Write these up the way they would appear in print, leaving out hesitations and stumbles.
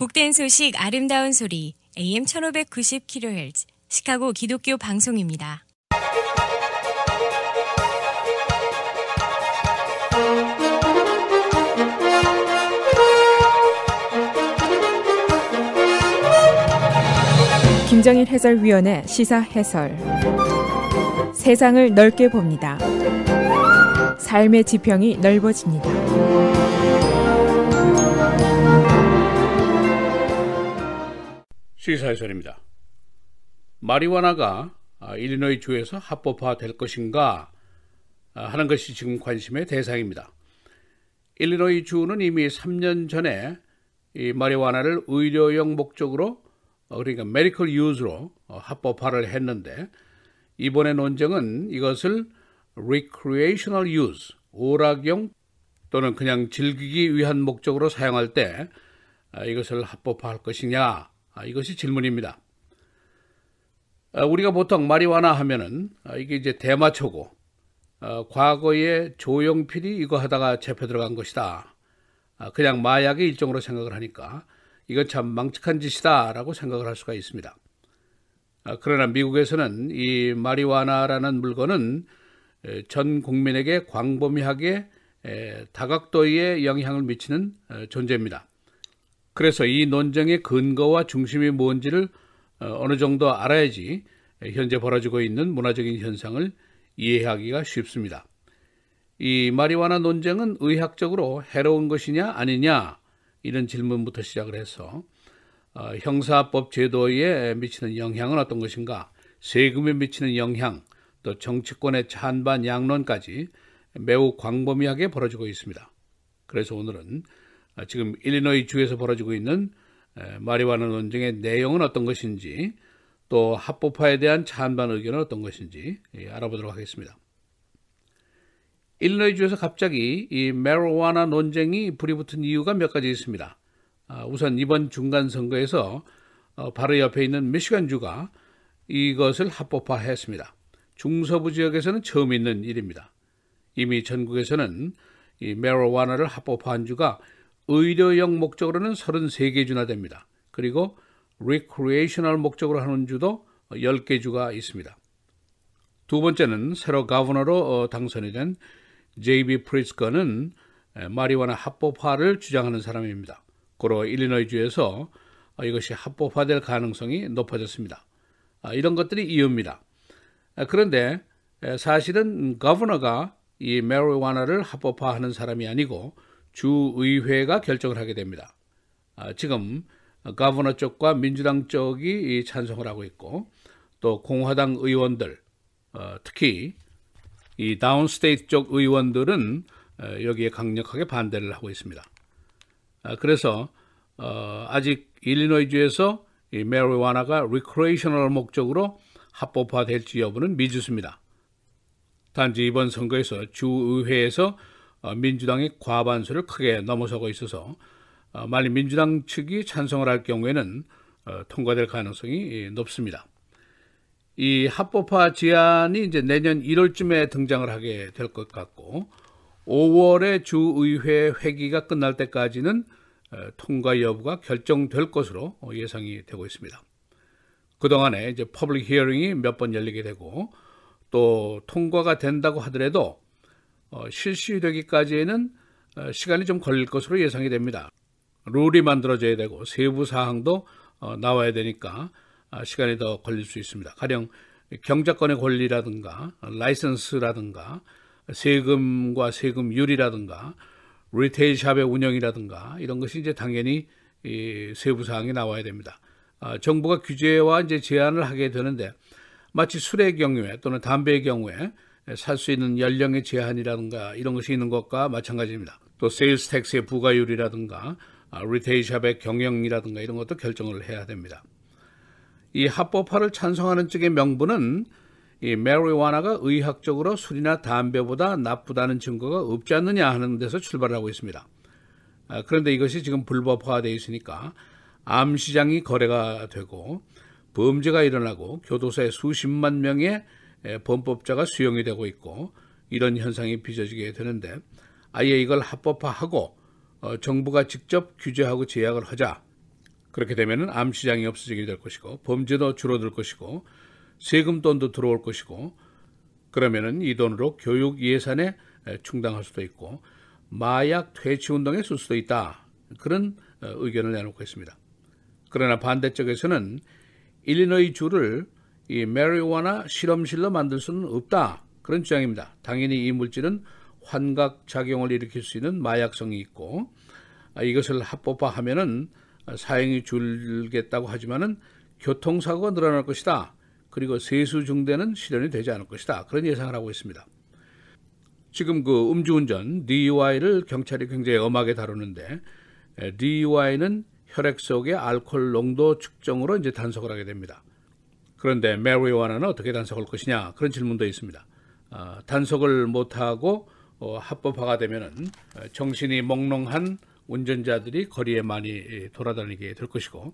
복된 소식 아름다운 소리 AM 1590kHz 시카고 기독교 방송입니다. 김정일 해설위원의 시사 해설. 세상을 넓게 봅니다. 삶의 지평이 넓어집니다. 시사 해설입니다. 마리화나가 일리노이 주에서 합법화될 것인가 하는 것이 지금 관심의 대상입니다. 일리노이 주는 이미 3년 전에 이 마리화나를 의료용 목적으로 그러니까 메디컬 유즈로 합법화를 했는데, 이번의 논쟁은 이것을 recreational use, 오락용 또는 그냥 즐기기 위한 목적으로 사용할 때 이것을 합법화할 것이냐, 이것이 질문입니다. 우리가 보통 마리화나 하면은 이게 이제 대마초고, 과거에 조용필이 이거 하다가 잡혀 들어간 것이다, 그냥 마약의 일종으로 생각을 하니까 이건 참 망측한 짓이다 라고 생각을 할 수가 있습니다. 그러나 미국에서는 이 마리화나라는 물건은 전 국민에게 광범위하게 다각도의 영향을 미치는 존재입니다. 그래서 이 논쟁의 근거와 중심이 뭔지를 어느 정도 알아야지 현재 벌어지고 있는 문화적인 현상을 이해하기가 쉽습니다. 이 마리화나 논쟁은 의학적으로 해로운 것이냐 아니냐, 이런 질문부터 시작을 해서 형사법 제도에 미치는 영향은 어떤 것인가, 세금에 미치는 영향, 또 정치권의 찬반 양론까지 매우 광범위하게 벌어지고 있습니다. 그래서 오늘은 지금 일리노이 주에서 벌어지고 있는 마리화나 논쟁의 내용은 어떤 것인지, 또 합법화에 대한 찬반 의견은 어떤 것인지 알아보도록 하겠습니다. 일리노이 주에서 갑자기 이 마리화나 논쟁이 불이 붙은 이유가 몇 가지 있습니다. 우선 이번 중간 선거에서 바로 옆에 있는 미시간 주가 이것을 합법화했습니다. 중서부 지역에서는 처음 있는 일입니다. 이미 전국에서는 이 마리화나를 합법화한 주가 의료용 목적으로는 33개 주나 됩니다. 그리고 recreational 목적으로 하는 주도 10개 주가 있습니다. 두 번째는 새로 가버너로 당선이 된 J.B. 프리츠커는 마리화나 합법화를 주장하는 사람입니다. 고로 일리노이 주에서 이것이 합법화될 가능성이 높아졌습니다. 이런 것들이 이유입니다. 그런데 사실은 거버너가 이 마리화나를 합법화하는 사람이 아니고 주의회가 결정을 하게 됩니다. 지금 거버너 쪽과 민주당 쪽이 찬성을 하고 있고, 또 공화당 의원들, 특히 이 다운스테이트 쪽 의원들은 여기에 강력하게 반대를 하고 있습니다. 그래서 아직 일리노이 주에서 이 마리화나가 리크레이셔널 목적으로 합법화될지 여부는 미지수입니다. 단지 이번 선거에서 주의회에서 민주당이 과반수를 크게 넘어서고 있어서 만일 민주당 측이 찬성을 할 경우에는 통과될 가능성이 높습니다. 이 합법화 제안이 이제 내년 1월쯤에 등장을 하게 될 것 같고, 5월에 주의회 회기가 끝날 때까지는 통과 여부가 결정될 것으로 예상이 되고 있습니다. 그동안에 이제 퍼블릭 히어링이 몇 번 열리게 되고, 또 통과가 된다고 하더라도 실시되기까지에는 시간이 좀 걸릴 것으로 예상이 됩니다. 룰이 만들어져야 되고 세부 사항도 나와야 되니까 시간이 더 걸릴 수 있습니다. 가령 경작권의 권리라든가 라이선스라든가 세금과 세금률이라든가 리테일 샵의 운영이라든가 이런 것이 이제 당연히 이 세부 사항이 나와야 됩니다. 정부가 규제와 이제 제한을 하게 되는데, 마치 술의 경우에 또는 담배의 경우에 살 수 있는 연령의 제한이라든가 이런 것이 있는 것과 마찬가지입니다. 또 세일스 텍스의 부과율이라든가 리테일 샵의 경영이라든가 이런 것도 결정을 해야 됩니다. 이 합법화를 찬성하는 쪽의 명분은 이 마리화나가 의학적으로 술이나 담배보다 나쁘다는 증거가 없지 않느냐 하는 데서 출발하고 있습니다. 그런데 이것이 지금 불법화되어 있으니까 암시장이 거래가 되고 범죄가 일어나고 교도소에 수십만 명의 범법자가 수용이 되고 있고, 이런 현상이 빚어지게 되는데, 아예 이걸 합법화하고 정부가 직접 규제하고 제약을 하자, 그렇게 되면 암시장이 없어지게 될 것이고 범죄도 줄어들 것이고 세금 돈도 들어올 것이고 그러면은 이 돈으로 교육 예산에 충당할 수도 있고 마약 퇴치 운동에 쓸 수도 있다. 그런 의견을 내놓고 있습니다. 그러나 반대쪽에서는 일리노이 주를 이 마리화나 실험실로 만들 수는 없다. 그런 주장입니다. 당연히 이 물질은 환각 작용을 일으킬 수 있는 마약성이 있고 이것을 합법화하면은 사용이 줄겠다고 하지만은 교통사고가 늘어날 것이다. 그리고 세수 중대는 실현이 되지 않을 것이다. 그런 예상을 하고 있습니다. 지금 그 음주운전 DUI를 경찰이 굉장히 엄하게 다루는데 DUI는 혈액 속의 알코올 농도 측정으로 이제 단속을 하게 됩니다. 그런데 마리화나는 어떻게 단속할 것이냐 그런 질문도 있습니다. 단속을 못하고 합법화가 되면은 정신이 몽롱한 운전자들이 거리에 많이 돌아다니게 될 것이고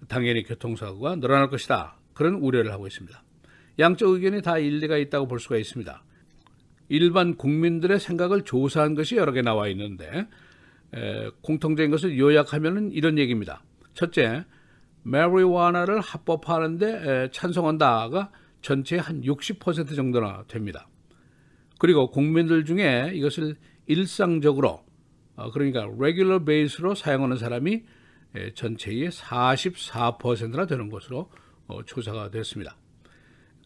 당연히 교통사고가 늘어날 것이다. 그런 우려를 하고 있습니다. 양쪽 의견이 다 일리가 있다고 볼 수가 있습니다. 일반 국민들의 생각을 조사한 것이 여러 개 나와 있는데 공통적인 것을 요약하면 이런 얘기입니다. 첫째, 마리화나를 합법화하는데 찬성한다가 전체의 한 60% 정도나 됩니다. 그리고 국민들 중에 이것을 일상적으로 그러니까 regular base로 사용하는 사람이 전체의 44%나 되는 것으로 조사가 됐습니다.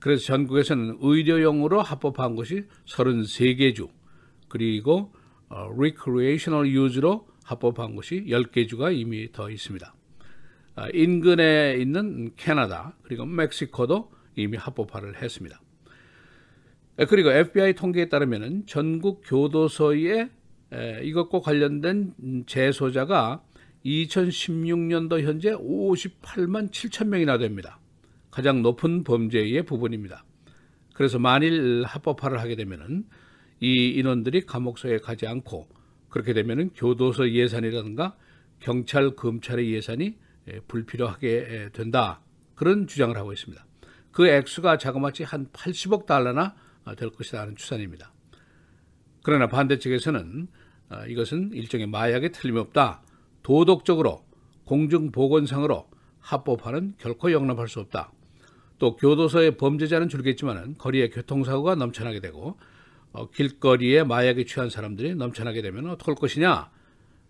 그래서 전국에서는 의료용으로 합법화한 것이 33개 주 그리고 recreational use로 합법화한 것이 10개 주가 이미 더 있습니다. 인근에 있는 캐나다 그리고 멕시코도 이미 합법화를 했습니다. 그리고 FBI 통계에 따르면 전국 교도소에 이것과 관련된 재소자가 2016년도 현재 58만 7천 명이나 됩니다. 가장 높은 범죄의 부분입니다. 그래서 만일 합법화를 하게 되면은 이 인원들이 감옥소에 가지 않고 그렇게 되면은 교도소 예산이라든가 경찰, 검찰의 예산이 불필요하게 된다. 그런 주장을 하고 있습니다. 그 액수가 자그마치 한 80억 달러나 될 것이다 하는 추산입니다. 그러나 반대측에서는 이것은 일종의 마약에 틀림없다. 도덕적으로 공중보건상으로 합법화는 결코 용납할 수 없다. 또 교도소의 범죄자는 줄겠지만 거리에 교통사고가 넘쳐나게 되고 길거리에 마약에 취한 사람들이 넘쳐나게 되면 어떡할 것이냐.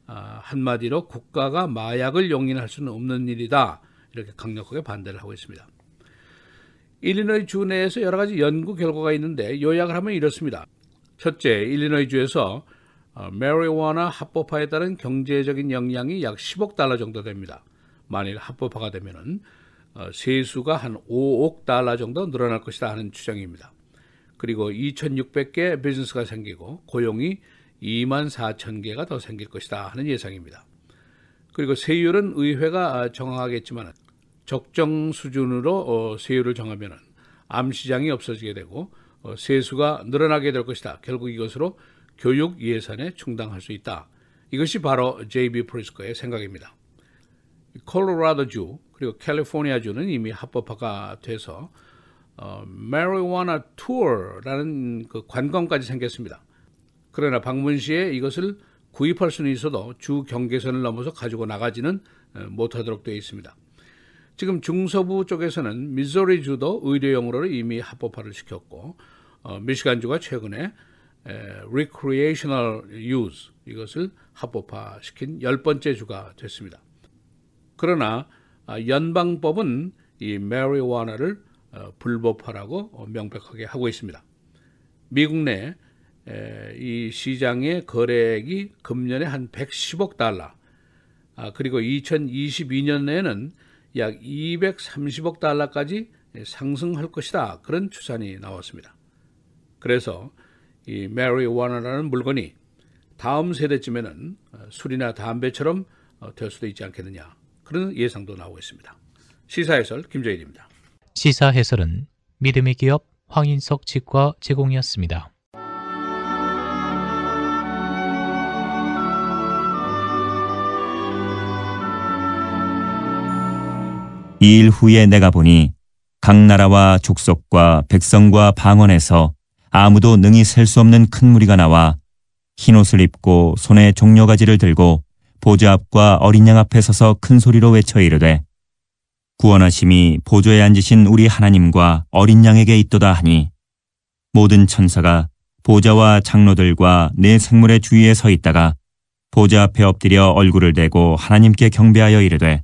한마디로 국가가 마약을 용인할 수는 없는 일이다. 이렇게 강력하게 반대를 하고 있습니다. 일리노이 주 내에서 여러 가지 연구 결과가 있는데 요약을 하면 이렇습니다. 첫째, 일리노이 주에서 마리화나 합법화에 따른 경제적인 영향이 약 10억 달러 정도 됩니다. 만일 합법화가 되면은 세수가 한 5억 달러 정도 늘어날 것이다 하는 추정입니다. 그리고 2,600개 비즈니스가 생기고 고용이 2만 4천 개가 더 생길 것이다 하는 예상입니다. 그리고 세율은 의회가 정하겠지만 적정 수준으로 세율을 정하면 암시장이 없어지게 되고 세수가 늘어나게 될 것이다. 결국 이것으로 교육 예산에 충당할 수 있다. 이것이 바로 J.B. 프리스커의 생각입니다. 콜로라도주 그리고 캘리포니아주는 이미 합법화가 돼서 마리화나 투어라는 그 관광까지 생겼습니다. 그러나 방문 시에 이것을 구입할 수는 있어도 주 경계선을 넘어서 가지고 나가지는 못하도록 되어 있습니다. 지금 중서부 쪽에서는 미소리주도 의료용으로 이미 합법화를 시켰고 미시간주가 최근에 recreational use 이것을 합법화시킨 10번째 주가 됐습니다. 그러나 연방법은 이 마리화나를 불법화라고 명백하게 하고 있습니다. 미국 내 이 시장의 거래액이 금년에 한 110억 달러 그리고 2022년에는 약 230억 달러까지 상승할 것이다. 그런 추산이 나왔습니다. 그래서 이 마리화나라는 물건이 다음 세대쯤에는 술이나 담배처럼 될 수도 있지 않겠느냐. 그런 예상도 나오고 있습니다. 시사해설 김정일입니다. 시사해설은 믿음의 기업 황인석 치과 제공이었습니다. 이 일 후에 내가 보니 각 나라와 족속과 백성과 방언에서 아무도 능히 셀 수 없는 큰 무리가 나와 흰옷을 입고 손에 종려가지를 들고 보좌 앞과 어린 양 앞에 서서 큰 소리로 외쳐 이르되 구원하심이 보좌에 앉으신 우리 하나님과 어린 양에게 있도다 하니 모든 천사가 보좌와 장로들과 네 생물의 주위에 서 있다가 보좌 앞에 엎드려 얼굴을 대고 하나님께 경배하여 이르되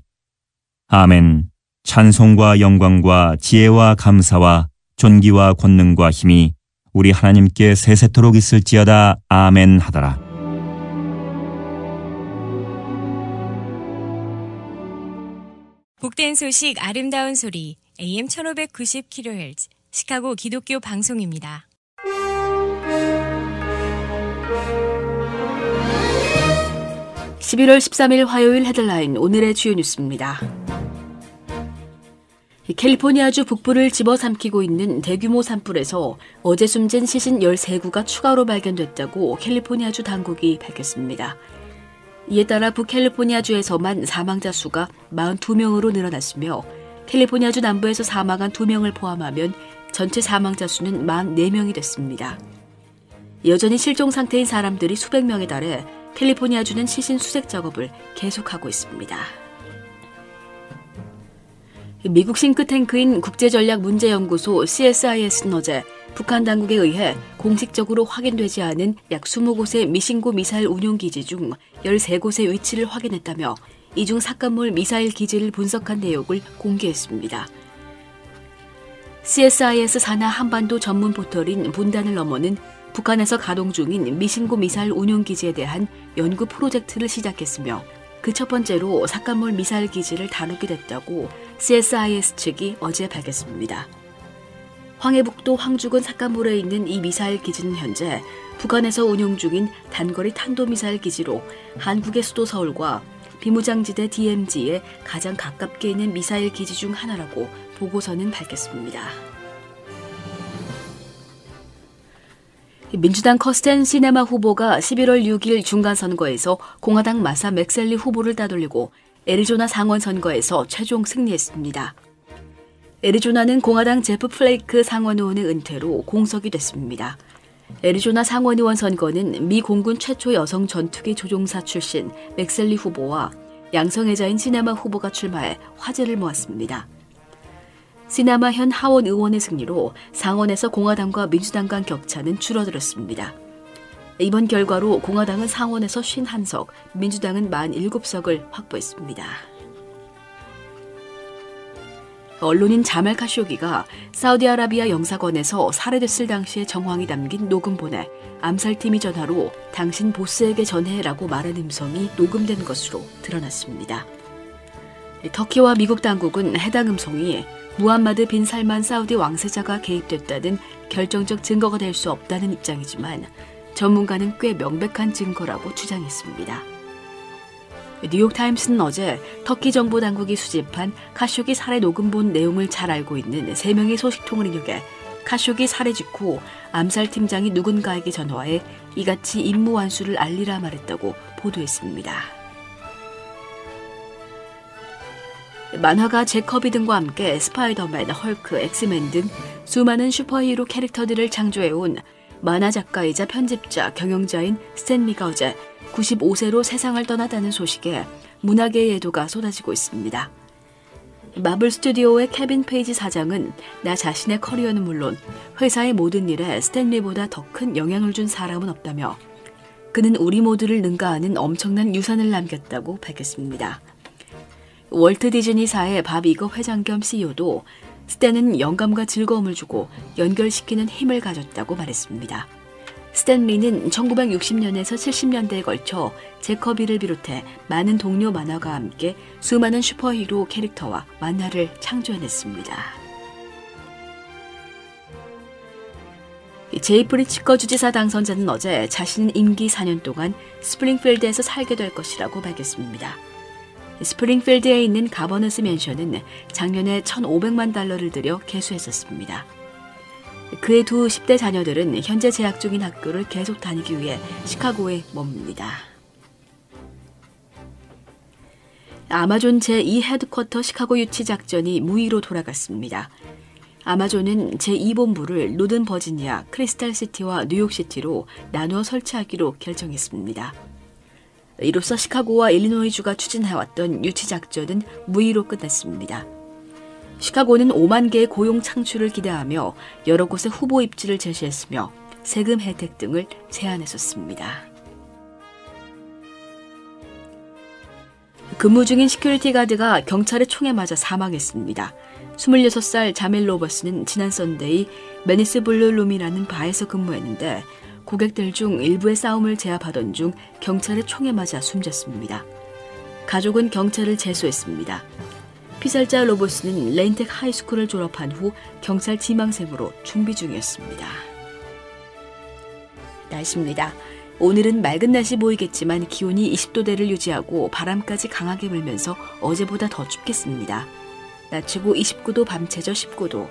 아멘. 찬송과 영광과 지혜와 감사와 존귀와 권능과 힘이 우리 하나님께 세세토록 있을지어다. 아멘 하더라. 복된 소식 아름다운 소리 AM 1590kHz 시카고 기독교 방송입니다. (11월 13일) 화요일 헤드라인 오늘의 주요 뉴스입니다. 캘리포니아주 북부를 집어삼키고 있는 대규모 산불에서 어제 숨진 시신 13구가 추가로 발견됐다고 캘리포니아주 당국이 밝혔습니다. 이에 따라 북캘리포니아주에서만 사망자 수가 42명으로 늘어났으며 캘리포니아주 남부에서 사망한 2명을 포함하면 전체 사망자 수는 44명이 됐습니다. 여전히 실종 상태인 사람들이 수백 명에 달해 캘리포니아주는 시신 수색 작업을 계속하고 있습니다. 미국 싱크탱크인 국제전략문제연구소 CSIS는 어제 북한 당국에 의해 공식적으로 확인되지 않은 약 20곳의 미신고 미사일 운용기지 중 13곳의 위치를 확인했다며 이 중 삭간몰 미사일 기지를 분석한 내용을 공개했습니다. CSIS 산하 한반도 전문 포털인 분단을 넘어는 북한에서 가동 중인 미신고 미사일 운용기지에 대한 연구 프로젝트를 시작했으며 그 첫 번째로 삭간몰 미사일 기지를 다루게 됐다고 CSIS 측이 어제 밝혔습니다. 황해북도 황주군 삭간몰에 있는 이 미사일 기지는 현재 북한에서 운용 중인 단거리 탄도미사일 기지로 한국의 수도 서울과 비무장지대 DMZ에 가장 가깝게 있는 미사일 기지 중 하나라고 보고서는 밝혔습니다. 민주당 커스텐 시네마 후보가 11월 6일 중간선거에서 공화당 마사 맥셀리 후보를 따돌리고 애리조나 상원 선거에서 최종 승리했습니다. 애리조나는 공화당 제프 플레이크 상원 의원의 은퇴로 공석이 됐습니다. 애리조나 상원 의원 선거는 미 공군 최초 여성 전투기 조종사 출신 맥셀리 후보와 양성애자인 시네마 후보가 출마해 화제를 모았습니다. 시나마 현 하원 의원의 승리로 상원에서 공화당과 민주당 간 격차는 줄어들었습니다. 이번 결과로 공화당은 상원에서 51석, 민주당은 47석을 확보했습니다. 언론인 자말 카쇼기가 사우디아라비아 영사관에서 살해됐을 당시의 정황이 담긴 녹음본에 암살팀이 전화로 당신 보스에게 전해라고 말한 음성이 녹음된 것으로 드러났습니다. 터키와 미국 당국은 해당 음성이 무함마드 빈 살만 사우디 왕세자가 개입됐다는 결정적 증거가 될 수 없다는 입장이지만 전문가는 꽤 명백한 증거라고 주장했습니다. 뉴욕타임스는 어제 터키 정부 당국이 수집한 카쇼기 살해 녹음본 내용을 잘 알고 있는 3명의 소식통을 인용해 카쇼기 살해 직후 암살팀장이 누군가에게 전화해 이같이 임무 완수를 알리라 말했다고 보도했습니다. 만화가 잭 커비 등과 함께 스파이더맨, 헐크, 엑스맨 등 수많은 슈퍼히어로 캐릭터들을 창조해온 만화 작가이자 편집자, 경영자인 스탠 리가 어제 95세로 세상을 떠났다는 소식에 문화계의 애도가 쏟아지고 있습니다. 마블 스튜디오의 케빈 페이지 사장은 나 자신의 커리어는 물론 회사의 모든 일에 스탠 리보다 더 큰 영향을 준 사람은 없다며 그는 우리 모두를 능가하는 엄청난 유산을 남겼다고 밝혔습니다. 월트 디즈니사의 밥 이거 회장 겸 CEO도 스탠은 영감과 즐거움을 주고 연결시키는 힘을 가졌다고 말했습니다. 스탠 리는 1960년에서 70년대에 걸쳐 잭 커비를 비롯해 많은 동료 만화가와 함께 수많은 슈퍼히로 캐릭터와 만화를 창조해냈습니다. 제이프리 치커 주지사 당선자는 어제 자신은 임기 4년 동안 스프링필드에서 살게 될 것이라고 밝혔습니다. 스프링필드에 있는 가버너스 맨션은 작년에 $1,500만 들여 개수했었습니다. 그의 두 10대 자녀들은 현재 재학 중인 학교를 계속 다니기 위해 시카고에 머뭅니다. 아마존 제2 헤드쿼터 시카고 유치 작전이 무의로 돌아갔습니다. 아마존은 제2본부를 노든 버지니아, 크리스탈시티와 뉴욕시티로 나누어 설치하기로 결정했습니다. 이로써 시카고와 일리노이주가 추진해왔던 유치작전은 무의로 끝났습니다. 시카고는 5만 개의 고용 창출을 기대하며 여러 곳에 후보 입지를 제시했으며 세금 혜택 등을 제안했었습니다. 근무 중인 시큐리티 가드가 경찰의 총에 맞아 사망했습니다. 26살 자밀 로버스는 지난 썬데이 메니스 블루 룸이라는 바에서 근무했는데 고객들 중 일부의 싸움을 제압하던 중 경찰의 총에 맞아 숨졌습니다. 가족은 경찰을 제소했습니다. 피살자 로버스는 레인텍 하이스쿨을 졸업한 후 경찰 지망생으로 준비 중이었습니다. 날씨입니다. 오늘은 맑은 날씨 보이겠지만 기온이 20도대를 유지하고 바람까지 강하게 불면서 어제보다 더 춥겠습니다. 낮 최고 29도, 밤 최저 19도.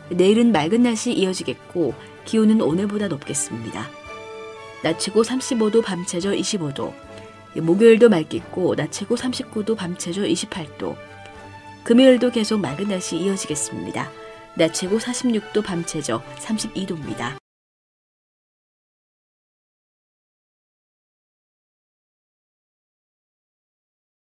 내일은 맑은 날씨 이어지겠고 기온은 오늘보다 높겠습니다. 낮 최고 35도, 밤 최저 25도. 목요일도 맑겠고 낮 최고 39도, 밤 최저 28도. 금요일도 계속 맑은 날씨 이어지겠습니다. 낮 최고 46도, 밤 최저 32도입니다.